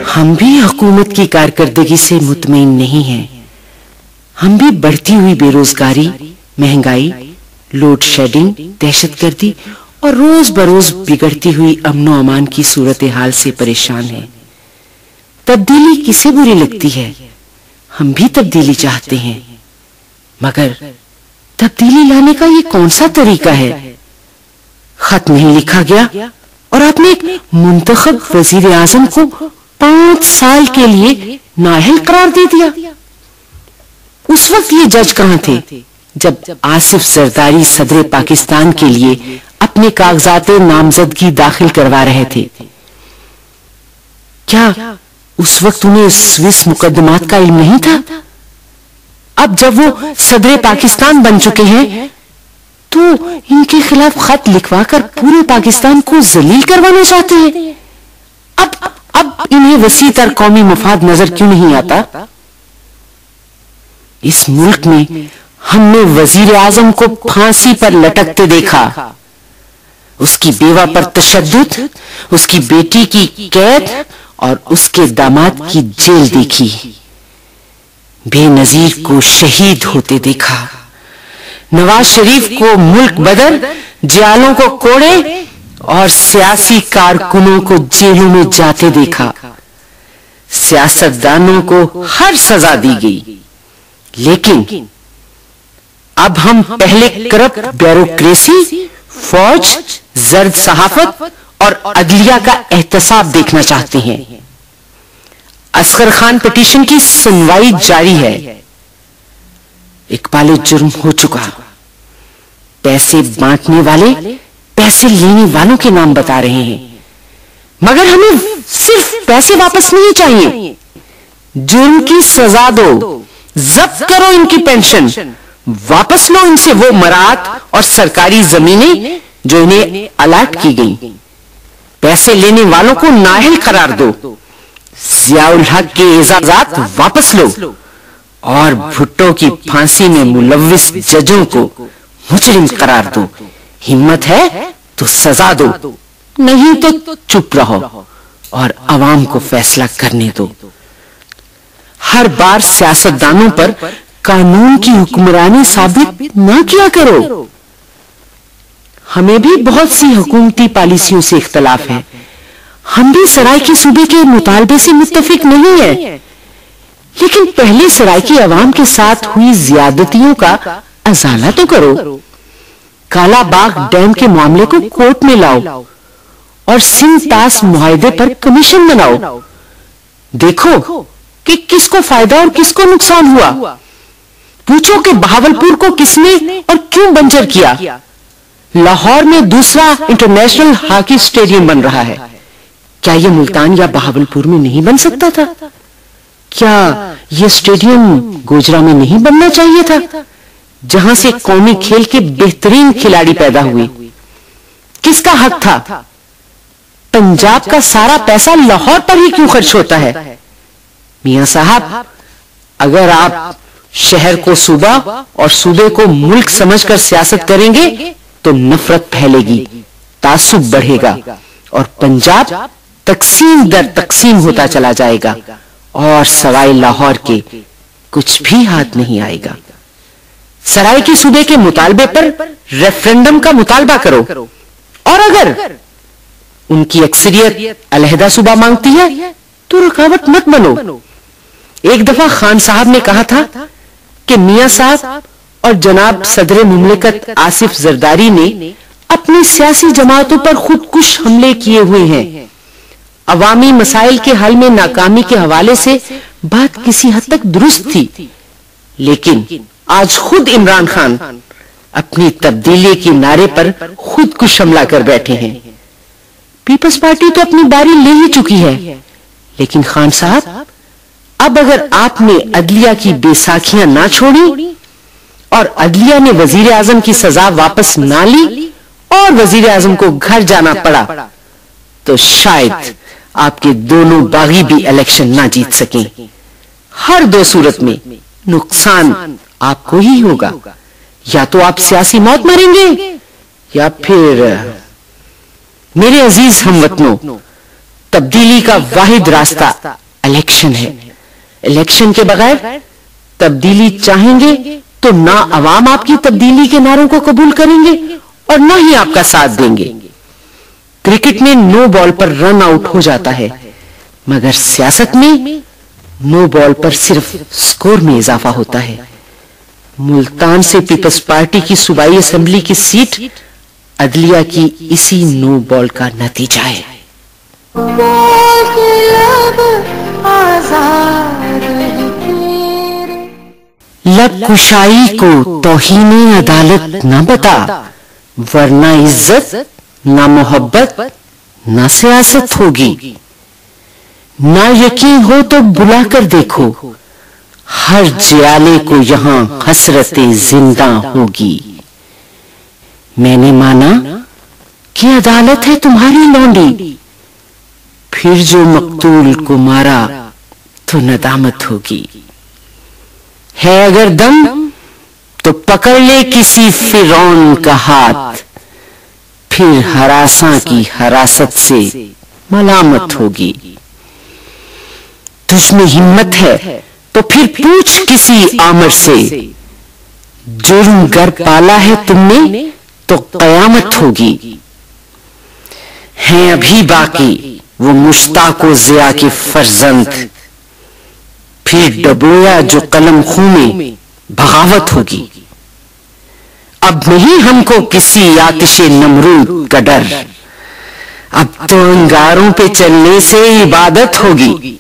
हम भी हुकूमत की कारकर्दगी से मुतमईन नहीं हैं। हम भी बढ़ती हुई बेरोजगारी, महंगाई, लोड शेडिंग, दहशतगर्दी और रोज बरोज बिगड़ती हुई अमनो अमान की सूरत हाल से परेशान हैं। तब्दीली किसे बुरी लगती है? हम भी तब्दीली चाहते हैं, मगर तब्दीली लाने का ये कौन सा तरीका है? खत नहीं लिखा गया और आपने एक मुंतखब वजीर आजम को 5 साल के लिए नाअहल करार दे दिया। उस वक्त ये जज कहां थे जब आसिफ जरदारी सदर पाकिस्तान के लिए अपने कागजात नामजदगी दाखिल करवा रहे थे? क्या उस वक्त उन्हें स्विस मुकदमात का इल्म नहीं था? अब जब वो सदर पाकिस्तान बन चुके हैं तो इनके खिलाफ खत लिखवाकर पूरे पाकिस्तान को जलील करवाना चाहते हैं। अब इन्हें वसी तर कौमी मफाद नजर क्यों नहीं आता? इस मुल्क में हमने वजीर आजम को फांसी पर लटकते देखा, उसकी बेवा पर तशद्दुद, उसकी बेटी की कैद और उसके दामाद की जेल देखी, बेनजीर को शहीद होते देखा, नवाज शरीफ को मुल्क बदर, जियालों को कोड़े और सियासी कारकुनों को जेलों में जाते देखा। सियासतदानों को हर सजा दी गई, लेकिन अब हम पहले करप्ट ब्यूरोक्रेसी, फौज, जर्द सहाफत और अदलिया का एहतसाब देखना चाहते हैं। असगर खान पिटीशन की सुनवाई जारी है। इकबाल जुर्म हो चुका। पैसे बांटने वाले पैसे लेने वालों के नाम बता रहे हैं, मगर हमें सिर्फ पैसे वापस नहीं चाहिए, जुर्म की सजा दो, जब्त करो इनकी पेंशन, वापस लो इनसे वो मरात और सरकारी जमीनें जो इन्हें अलाट की गई, पैसे लेने वालों को नाअहल करार दो, जियाउल हक के एजाजात वापस लो और भुट्टो की फांसी में मुलव्विस जजों को मुजरिम करार दो। हिम्मत है तो सजा दो, नहीं तो चुप रहो और अवाम को फैसला करने दो। हर बार सियासतदानों पर कानून की हुक्मरानी साबित न किया करो। हमें भी बहुत सी हुकूमती पॉलिसियों से इख्तलाफ है। हम भी सराइकी सूबे के मुतालबे से मुत्तफिक नहीं है, लेकिन पहले सराइकी अवाम के साथ हुई ज्यादतियों का अजाला तो करो। काला बाग डैम के मामले को कोर्ट में लाओ और सिंध तास मुआहदे पर कमीशन बनाओ। देखो कि किसको फायदा और किसको नुकसान हुआ। पूछो कि बहावलपुर को किसने और क्यों बंजर किया। लाहौर में दूसरा इंटरनेशनल हॉकी स्टेडियम बन रहा है, क्या यह मुल्तान या बहावलपुर में नहीं बन सकता था? क्या यह स्टेडियम गोजरा में नहीं बनना चाहिए था, जहां से कौमी खेल के बेहतरीन खिलाड़ी पैदा हुए? किसका हक था? पंजाब का सारा पैसा लाहौर पर ही क्यों खर्च होता है? मियां साहब, अगर आप शहर को सूबा और सूबे को मुल्क समझकर सियासत करेंगे तो नफरत फैलेगी, तासुब बढ़ेगा और पंजाब तकसीम दर तकसीम होता चला जाएगा और सवाई लाहौर के कुछ भी हाथ नहीं आएगा। सराइकी सूबे के मुतालबे पर रेफरेंडम का मुतालबा करो और अगर उनकी अक्सरियत अलहदा सूबा मांगती है तो रुकावट मत बनो। एक दफा खान साहब ने कहा था कि मियां साहब और जनाब सदर मुमलिकत आसिफ जरदारी ने अपनी सियासी जमातों पर खुदकुश हमले किए हुए हैं। अवामी मसाइल के हल में नाकामी के हवाले से बात किसी हद तक दुरुस्त थी, लेकिन आज खुद इमरान खान अपनी तब्दीली के नारे पर खुदकुश हमला कर बैठे हैं। पीपल्स पार्टी तो अपनी बारी ले ही चुकी है, लेकिन खान साहब, अब अगर आपने अदलिया की बेसाखियां ना छोड़ी और अदलिया ने वजीर आजम की सजा वापस ना ली और वजीर आजम को घर जाना पड़ा, तो शायद आपके दोनों बागी भी इलेक्शन ना जीत सकें। हर दो सूरत में नुकसान आपको ही होगा। या तो आप सियासी मौत मरेंगे या फिर मेरे अजीज हमवतनों, तब्दीली का वाहिद रास्ता इलेक्शन है। इलेक्शन के बगैर तब्दीली चाहेंगे तो ना अवाम आपकी तब्दीली के नारों को कबूल करेंगे और ना ही आपका साथ देंगे। क्रिकेट में नो बॉल पर रन आउट हो जाता है, मगर सियासत में नो बॉल पर सिर्फ स्कोर में इजाफा होता है। मुल्तान से पीपल्स पार्टी की सूबाई असेंबली की सीट अदलिया की इसी नो बॉल का नतीजा है। लब कुशाई को तौहीन अदालत न बता, वरना इज्जत ना मोहब्बत ना सियासत होगी। ना यकीन हो तो बुला कर देखो, हर जियाले को यहां हसरतें जिंदा होगी। मैंने माना कि अदालत है तुम्हारी लौंडी, फिर जो मकतूल को मारा तो नदामत होगी। है अगर दम तो पकड़ ले किसी फिरौन का हाथ, फिर हरासा की हरासत से मलामत होगी। तुझमें हिम्मत है तो फिर पूछ किसी आमर से, जुर्म गर पाला है तुमने तो कयामत होगी। हैं अभी बाकी वो मुश्ताको जिया के फर्जंद, फिर डबोया जो कलम खूं में बगावत होगी। अब नहीं हमको किसी आतिशे नमरूद का डर, अब तो अंगारों पे चलने से इबादत होगी।